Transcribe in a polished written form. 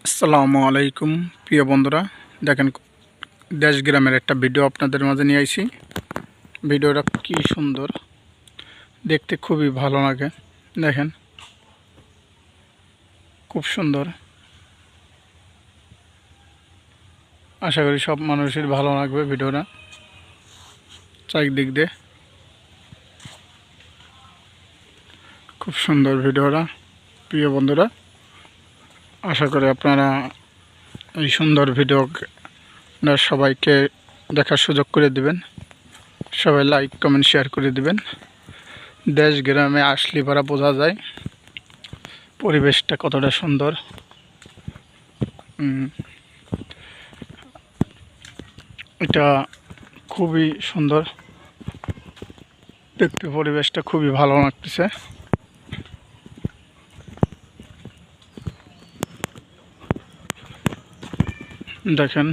আসসালামু আলাইকুম প্রিয় বন্ধুরা, দেখেন দেশ গ্রামের একটা ভিডিও আপনাদের মাঝে নিয়ে আইছি। ভিডিওটা কি সুন্দর, দেখতে খুবই ভালো লাগে। দেখেন খুব সুন্দর, আশা করি সব মানুষের ভালো লাগবে ভিডিওটা। চারিদিক দিয়ে খুব সুন্দর ভিডিওটা। প্রিয় বন্ধুরা, আশা করি আপনারা এই সুন্দর ভিডিও সবাইকে দেখার সুযোগ করে দিবেন। সবাই লাইক কমেন্ট শেয়ার করে দিবেন। দেশ গ্রামে আসলে পরা বোঝা যায় পরিবেশটা কতটা সুন্দর। এটা খুবই সুন্দর দেখতে, পরিবেশটা খুবই ভালো লাগতেছে। দেখেন